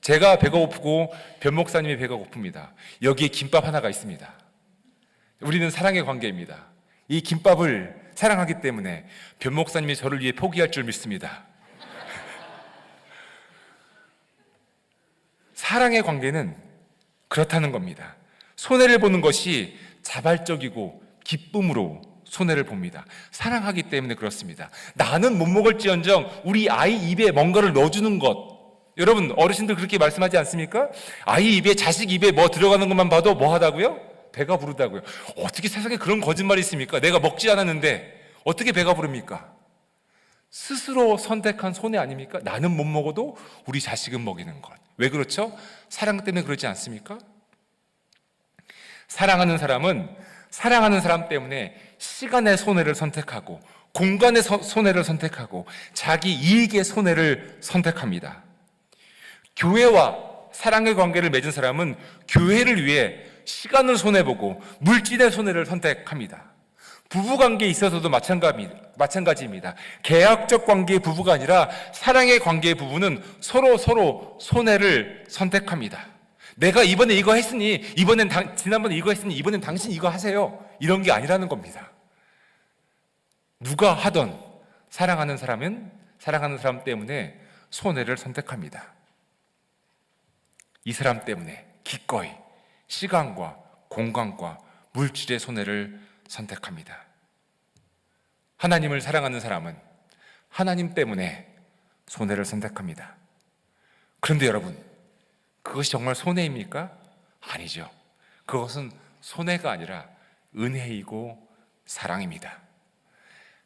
제가 배가 고프고 변 목사님이 배가 고픕니다. 여기에 김밥 하나가 있습니다. 우리는 사랑의 관계입니다. 이 김밥을 사랑하기 때문에 변 목사님이 저를 위해 포기할 줄 믿습니다. 사랑의 관계는 그렇다는 겁니다. 손해를 보는 것이 자발적이고 기쁨으로 손해를 봅니다. 사랑하기 때문에 그렇습니다. 나는 못 먹을지언정 우리 아이 입에 뭔가를 넣어주는 것. 여러분 어르신들 그렇게 말씀하지 않습니까? 아이 입에, 자식 입에 뭐 들어가는 것만 봐도 뭐 하다고요? 배가 부르다고요. 어떻게 세상에 그런 거짓말이 있습니까? 내가 먹지 않았는데 어떻게 배가 부릅니까? 스스로 선택한 손해 아닙니까? 나는 못 먹어도 우리 자식은 먹이는 것. 왜 그렇죠? 사랑 때문에 그러지 않습니까? 사랑하는 사람은 사랑하는 사람 때문에 시간의 손해를 선택하고 공간의 손해를 선택하고 자기 이익의 손해를 선택합니다. 교회와 사랑의 관계를 맺은 사람은 교회를 위해 시간을 손해보고 물질의 손해를 선택합니다. 부부관계에 있어서도 마찬가지입니다. 계약적 관계의 부부가 아니라 사랑의 관계의 부부는 서로 손해를 선택합니다. 내가 이번에 이거 했으니 지난번에 이거 했으니 이번엔 당신 이거 하세요. 이런 게 아니라는 겁니다. 누가 하던 사랑하는 사람은 사랑하는 사람 때문에 손해를 선택합니다. 이 사람 때문에 기꺼이 시간과 공간과 물질의 손해를 선택합니다. 하나님을 사랑하는 사람은 하나님 때문에 손해를 선택합니다. 그런데 여러분, 그것이 정말 손해입니까? 아니죠. 그것은 손해가 아니라 은혜이고 사랑입니다.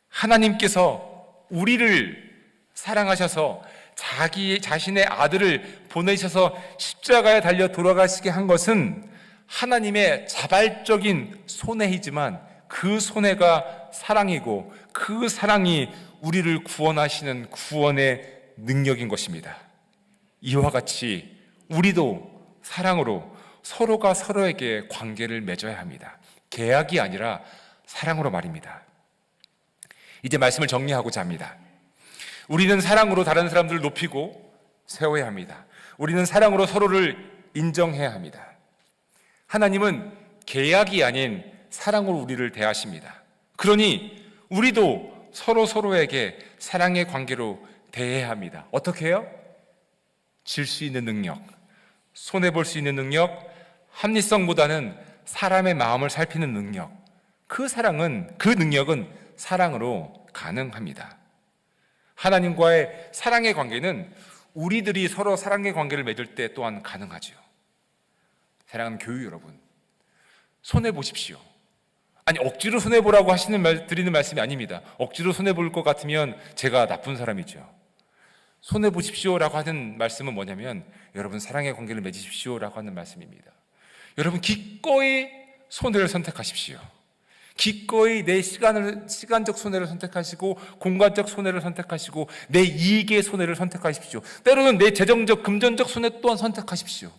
하나님께서 우리를 사랑하셔서 자신의 아들을 보내셔서 십자가에 달려 돌아가시게 한 것은 하나님의 자발적인 손해이지만 그 손해가 사랑이고 그 사랑이 우리를 구원하시는 구원의 능력인 것입니다. 이와 같이 우리도 사랑으로 서로가 서로에게 관계를 맺어야 합니다. 계약이 아니라 사랑으로 말입니다. 이제 말씀을 정리하고자 합니다. 우리는 사랑으로 다른 사람들을 높이고 세워야 합니다. 우리는 사랑으로 서로를 인정해야 합니다. 하나님은 계약이 아닌 사랑으로 우리를 대하십니다. 그러니 우리도 서로에게 사랑의 관계로 대해야 합니다. 어떻게 해요? 질 수 있는 능력, 손해볼 수 있는 능력, 합리성보다는 사람의 마음을 살피는 능력, 그 능력은 사랑으로 가능합니다. 하나님과의 사랑의 관계는 우리들이 서로 사랑의 관계를 맺을 때 또한 가능하죠. 사랑하는 교유 여러분, 손해보십시오. 아니, 억지로 손해보라고 드리는 말씀이 아닙니다. 억지로 손해볼 것 같으면 제가 나쁜 사람이죠. 손해보십시오라고 하는 말씀은 뭐냐면, 여러분 사랑의 관계를 맺으십시오라고 하는 말씀입니다. 여러분 기꺼이 손해를 선택하십시오. 기꺼이 내 시간적 손해를 선택하시고 공간적 손해를 선택하시고 내 이익의 손해를 선택하십시오. 때로는 내 재정적, 금전적 손해 또한 선택하십시오.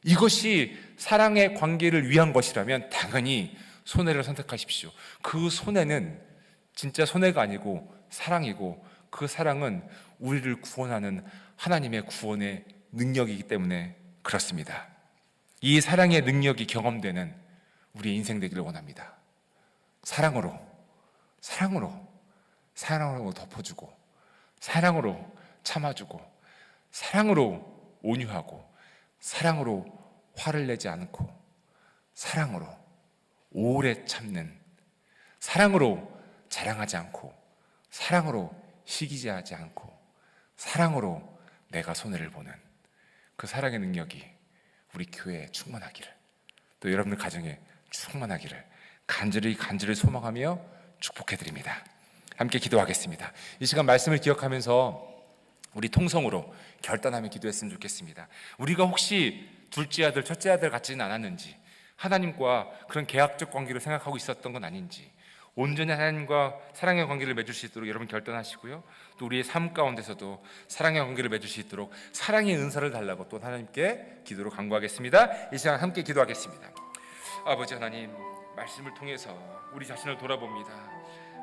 이것이 사랑의 관계를 위한 것이라면 당연히 손해를 선택하십시오. 그 손해는 진짜 손해가 아니고 사랑이고, 그 사랑은 우리를 구원하는 하나님의 구원의 능력이기 때문에 그렇습니다. 이 사랑의 능력이 경험되는 우리의 인생 되기를 원합니다. 사랑으로 덮어주고, 사랑으로 참아주고, 사랑으로 온유하고, 사랑으로 화를 내지 않고, 사랑으로 오래 참는, 사랑으로 자랑하지 않고, 사랑으로 시기하지 않고, 사랑으로 내가 손해를 보는 그 사랑의 능력이 우리 교회에 충만하기를, 또 여러분들 가정에 충만하기를 간절히 소망하며 축복해드립니다. 함께 기도하겠습니다. 이 시간 말씀을 기억하면서 우리 통성으로 결단하며 기도했으면 좋겠습니다. 우리가 혹시 둘째 아들, 첫째 아들 같지는 않았는지, 하나님과 그런 계약적 관계를 생각하고 있었던 건 아닌지, 온전히 하나님과 사랑의 관계를 맺을 수 있도록 여러분 결단하시고요. 또 우리의 삶 가운데서도 사랑의 관계를 맺을 수 있도록 사랑의 은사를 달라고 또 하나님께 기도로 간구하겠습니다. 이 시간 함께 기도하겠습니다. 아버지 하나님, 말씀을 통해서 우리 자신을 돌아봅니다.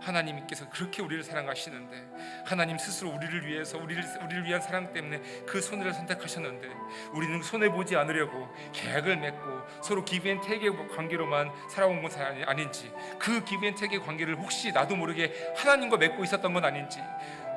하나님께서 그렇게 우리를 사랑하시는데, 하나님 스스로 우리를 위해서 우리를 위한 사랑 때문에 그 손해를 선택하셨는데, 우리는 손해보지 않으려고 계약을 맺고 서로 기브앤테이크의 관계로만 살아온 것은 아닌지, 그 기브앤테이크의 관계를 혹시 나도 모르게 하나님과 맺고 있었던 건 아닌지,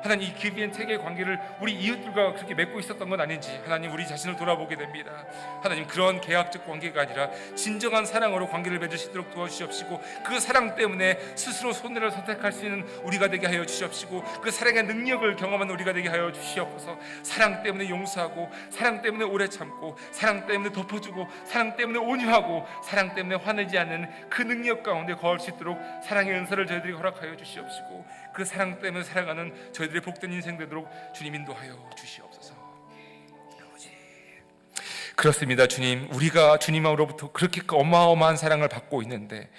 하나님 이 기브앤테이크의 관계를 우리 이웃들과 그렇게 맺고 있었던 건 아닌지, 하나님 우리 자신을 돌아보게 됩니다. 하나님 그런 계약적 관계가 아니라 진정한 사랑으로 관계를 맺을 수 있도록 도와주시옵시고, 그 사랑 때문에 스스로 손해를 선택할 수 있는 우리가 되게 하여 주시옵시고, 그 사랑의 능력을 경험하는 우리가 되게 하여 주시옵소서. 사랑 때문에 용서하고, 사랑 때문에 오래 참고, 사랑 때문에 덮어주고, 사랑 때문에 온유하고, 사랑 때문에 화내지 않는 그 능력 가운데 거할 수 있도록 사랑의 은사를 저희들에게 허락하여 주시옵시고, 그 사랑 때문에 살아가는 저희들의 복된 인생 되도록 주님 인도하여 주시옵소서. 아버지, 그렇습니다. 주님, 우리가 주님으로부터 그렇게 어마어마한 사랑을 받고 있는데,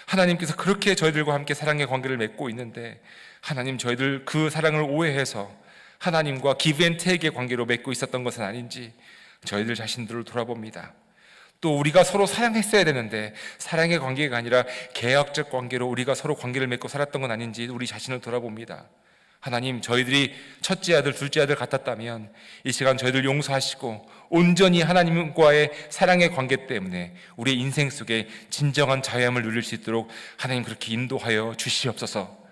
하나님께서 그렇게 저희들과 함께 사랑의 관계를 맺고 있는데, 하나님 저희들 그 사랑을 오해해서 하나님과 기브앤테이크의 관계로 맺고 있었던 것은 아닌지 저희들 자신들을 돌아봅니다. 또 우리가 서로 사랑했어야 되는데 사랑의 관계가 아니라 계약적 관계로 우리가 서로 관계를 맺고 살았던 건 아닌지 우리 자신을 돌아봅니다. 하나님, 저희들이 첫째 아들, 둘째 아들 같았다면 이 시간 저희들 용서하시고 온전히 하나님과의 사랑의 관계 때문에 우리의 인생 속에 진정한 자유함을 누릴 수 있도록 하나님 그렇게 인도하여 주시옵소서.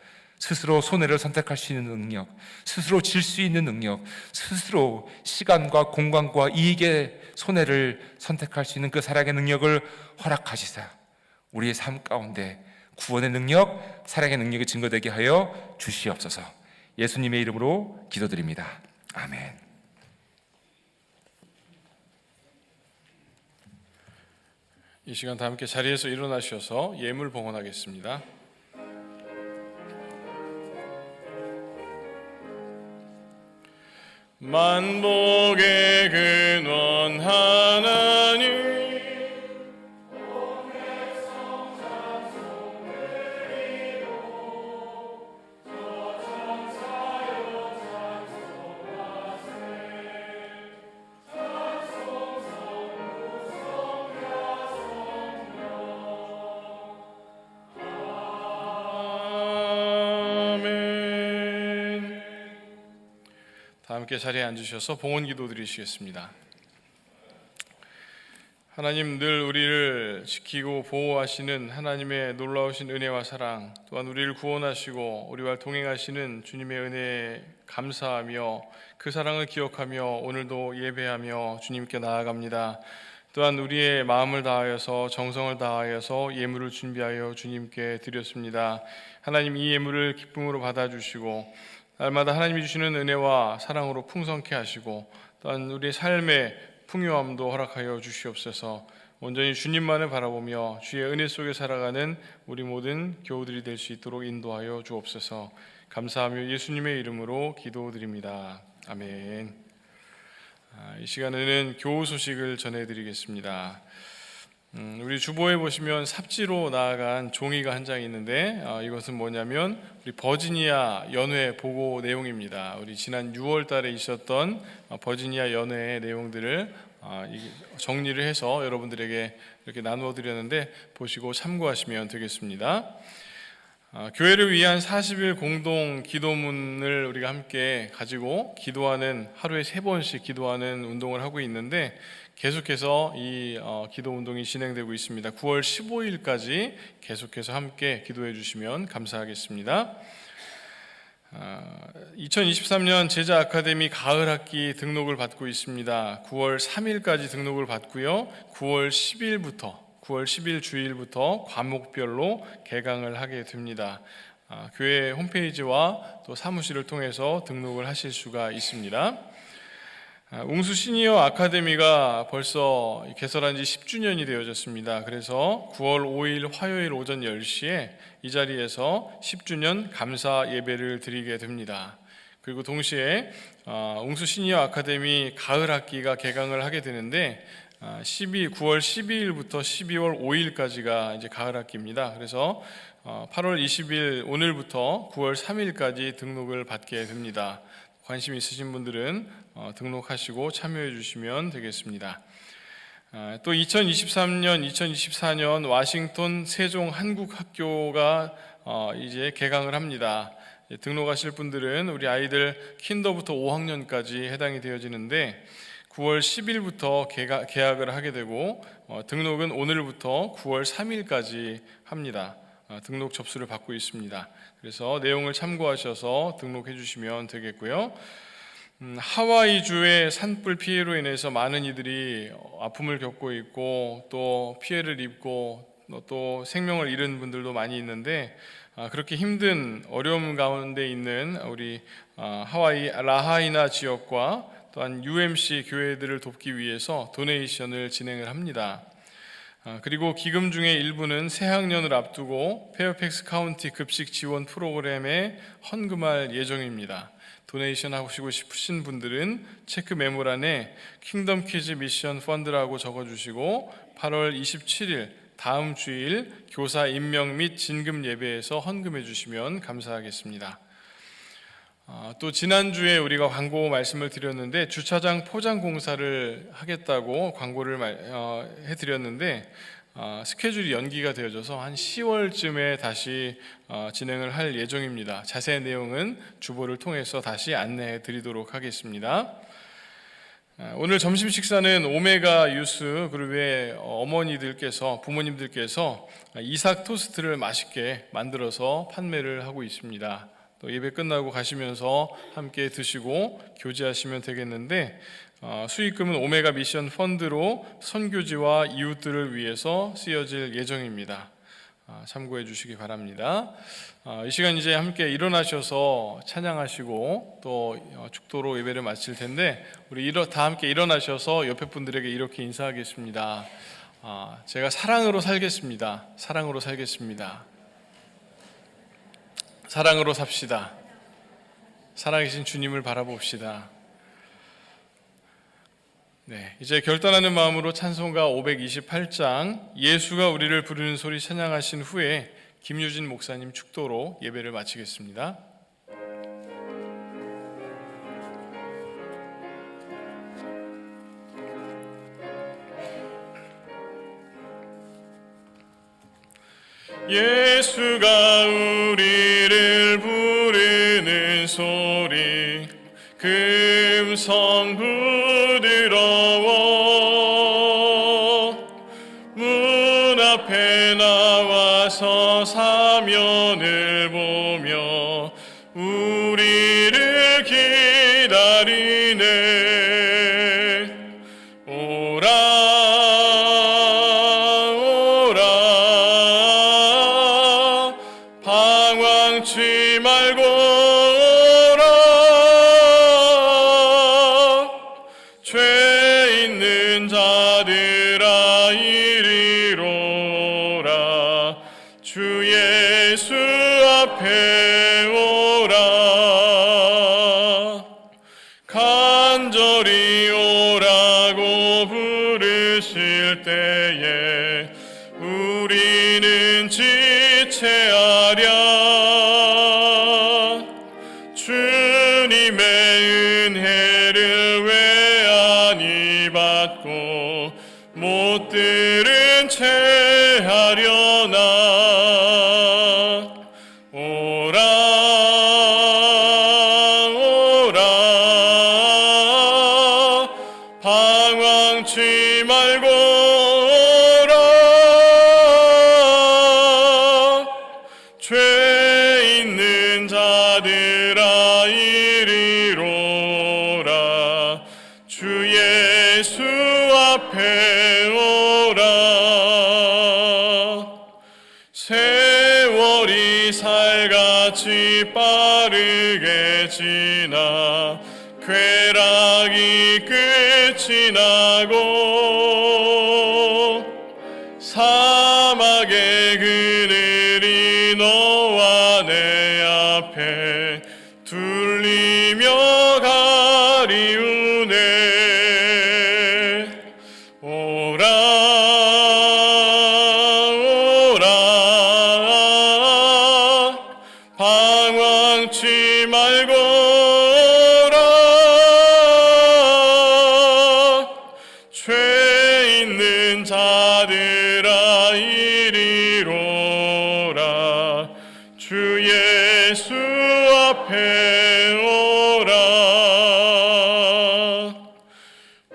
스스로 손해를 선택할 수 있는 능력, 스스로 질 수 있는 능력, 스스로 시간과 공간과 이익의 손해를 선택할 수 있는 그 사랑의 능력을 허락하시사 우리의 삶 가운데 구원의 능력, 사랑의 능력이 증거되게 하여 주시옵소서. 예수님의 이름으로 기도드립니다. 아멘. 이 시간 다 함께 자리에서 일어나셔서 예물 봉헌하겠습니다. 만복의 근원 하나님, 함께 자리에 앉으셔서 봉헌 기도 드리시겠습니다. 하나님, 늘 우리를 지키고 보호하시는 하나님의 놀라우신 은혜와 사랑, 또한 우리를 구원하시고 우리와 동행하시는 주님의 은혜에 감사하며 그 사랑을 기억하며 오늘도 예배하며 주님께 나아갑니다. 또한 우리의 마음을 다하여서 정성을 다하여서 예물을 준비하여 주님께 드렸습니다. 하나님, 이 예물을 기쁨으로 받아주시고 날마다 하나님이 주시는 은혜와 사랑으로 풍성케 하시고 또한 우리의 삶의 풍요함도 허락하여 주시옵소서. 온전히 주님만을 바라보며 주의 은혜 속에 살아가는 우리 모든 교우들이 될 수 있도록 인도하여 주옵소서. 감사하며 예수님의 이름으로 기도드립니다. 아멘. 이 시간에는 교우 소식을 전해드리겠습니다. 우리 주보에 보시면 삽지로 나아간 종이가 한 장 있는데 이것은 뭐냐면 우리 버지니아 연회 보고 내용입니다. 우리 지난 6월 달에 있었던 버지니아 연회의 내용들을 정리를 해서 여러분들에게 이렇게 나누어 드렸는데 보시고 참고하시면 되겠습니다. 교회를 위한 40일 공동 기도문을 우리가 함께 가지고 기도하는, 하루에 3번씩 기도하는 운동을 하고 있는데 계속해서 이 기도 운동이 진행되고 있습니다. 9월 15일까지 계속해서 함께 기도해 주시면 감사하겠습니다. 2023년 제자 아카데미 가을 학기 등록을 받고 있습니다. 9월 3일까지 등록을 받고요. 9월 10일 주일부터 과목별로 개강을 하게 됩니다. 교회 홈페이지와 또 사무실을 통해서 등록을 하실 수가 있습니다. 웅수 시니어 아카데미가 벌써 개설한 지 10주년이 되어졌습니다. 그래서 9월 5일 화요일 오전 10시에 이 자리에서 10주년 감사 예배를 드리게 됩니다. 그리고 동시에 웅수 시니어 아카데미 가을 학기가 개강을 하게 되는데 9월 12일부터 12월 5일까지가 이제 가을 학기입니다. 그래서 8월 20일 오늘부터 9월 3일까지 등록을 받게 됩니다. 관심 있으신 분들은 등록하시고 참여해 주시면 되겠습니다. 또 2023년, 2024년 와싱턴 세종 한국학교가 이제 개강을 합니다. 등록하실 분들은 우리 아이들 킨더부터 5학년까지 해당이 되어지는데 9월 10일부터 개학을 하게 되고 등록은 오늘부터 9월 3일까지 합니다. 등록 접수를 받고 있습니다. 그래서 내용을 참고하셔서 등록해 주시면 되겠고요. 하와이주의 산불 피해로 인해서 많은 이들이 아픔을 겪고 있고 또 피해를 입고 또 생명을 잃은 분들도 많이 있는데 그렇게 힘든 어려움 가운데 있는 우리 하와이 라하이나 지역과 또한 UMC 교회들을 돕기 위해서 도네이션을 진행을 합니다. 그리고 기금 중에 일부는 새학년을 앞두고 페어팩스 카운티 급식 지원 프로그램에 헌금할 예정입니다. 도네이션 하시고 싶으신 분들은 체크 메모란에 킹덤 키즈 미션 펀드라고 적어주시고 8월 27일 다음 주일 교사 임명 및 진금 예배에서 헌금해 주시면 감사하겠습니다. 또 지난주에 우리가 광고 말씀을 드렸는데 주차장 포장 공사를 하겠다고 광고를 해드렸는데 스케줄이 연기가 되어져서 한 10월쯤에 다시 진행을 할 예정입니다. 자세한 내용은 주보를 통해서 다시 안내해 드리도록 하겠습니다. 오늘 점심 식사는 오메가 유스 그룹의 어머니들께서, 부모님들께서 이삭 토스트를 맛있게 만들어서 판매를 하고 있습니다. 또 예배 끝나고 가시면서 함께 드시고 교제하시면 되겠는데 수익금은 오메가 미션 펀드로 선교지와 이웃들을 위해서 쓰여질 예정입니다. 참고해 주시기 바랍니다. 이 시간 이제 함께 일어나셔서 찬양하시고 또 축도로 예배를 마칠 텐데 우리 다 함께 일어나셔서 옆에 분들에게 이렇게 인사하겠습니다. 제가 사랑으로 살겠습니다. 사랑으로 살겠습니다. 사랑으로 삽시다. 살아계신 주님을 바라봅시다. 네, 이제 결단하는 마음으로 찬송가 528장 예수가 우리를 부르는 소리 찬양하신 후에 김유진 목사님 축도로 예배를 마치겠습니다. 예수가 우리를 부르는 소리 그 화면을 보며 우리를 기다리네. 오라 오라 방황치 말고 오라. 죄 있는 자들아 이리로 오라. 주 예수 앞에 오라. 간절히 오라고 부르실 때에 우리는 지체하랴. 주님의 은혜를 왜 아니 받고 못 들은 채 하려나. 오라 오라 방황치 말고 오라. 죄 있는 자들아 이리로 오라. 주 예수 앞에 오라. 세월이 살같이 빠르게 지나 쾌락이 끝이 나고 사막의 그늘이 너와 내 앞에 둘리며 가리우네. 오라 오라 방황치 말고 오라. 죄 있는 자들아 이리로 오라. 주 예수 앞에 오라.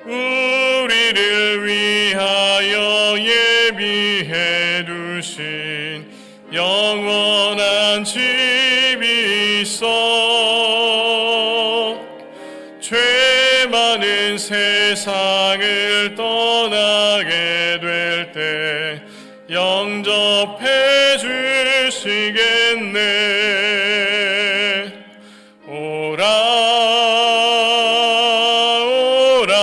우리를 위하여 예비해 두신 영원한 집이 있어. 죄 많은 세상을 떠나게 될 때 영접해 주시겠네. 오라 오라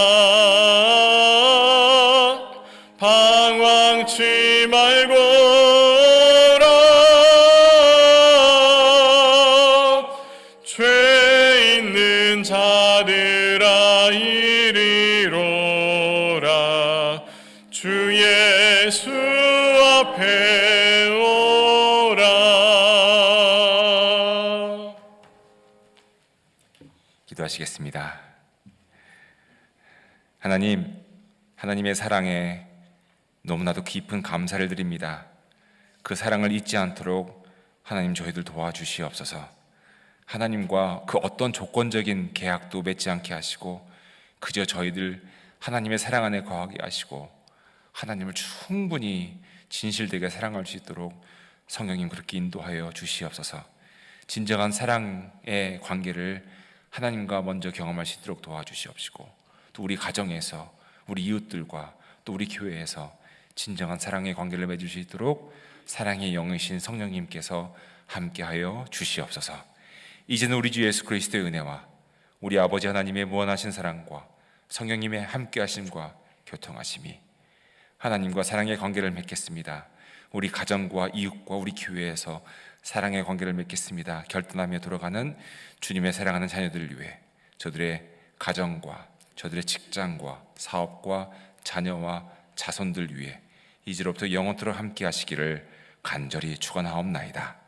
방황치 말고 오라. 죄 있는 자들아 이리로 오라. 주 예수 앞에 오라. 기도하시겠습니다. 하나님, 하나님의 사랑에 너무나도 깊은 감사를 드립니다. 그 사랑을 잊지 않도록 하나님 저희들 도와주시옵소서. 하나님과 그 어떤 조건적인 계약도 맺지 않게 하시고 그저 저희들 하나님의 사랑 안에 거하게 하시고 하나님을 충분히 진실되게 사랑할 수 있도록 성령님 그렇게 인도하여 주시옵소서. 진정한 사랑의 관계를 하나님과 먼저 경험할 수 있도록 도와주시옵시고 또 우리 가정에서 우리 이웃들과 또 우리 교회에서 진정한 사랑의 관계를 맺을 수 있도록 사랑의 영이신 성령님께서 함께하여 주시옵소서. 이제는 우리 주 예수 그리스도의 은혜와 우리 아버지 하나님의 무한하신 사랑과 성령님의 함께하심과 교통하심이 하나님과 사랑의 관계를 맺겠습니다. 우리 가정과 이웃과 우리 교회에서 사랑의 관계를 맺겠습니다. 결단하며 돌아가는 주님의 사랑하는 자녀들을 위해 저들의 가정과 저들의 직장과 사업과 자녀와 자손들 위해 이제로부터 영원토록 함께 하시기를 간절히 축원하옵나이다.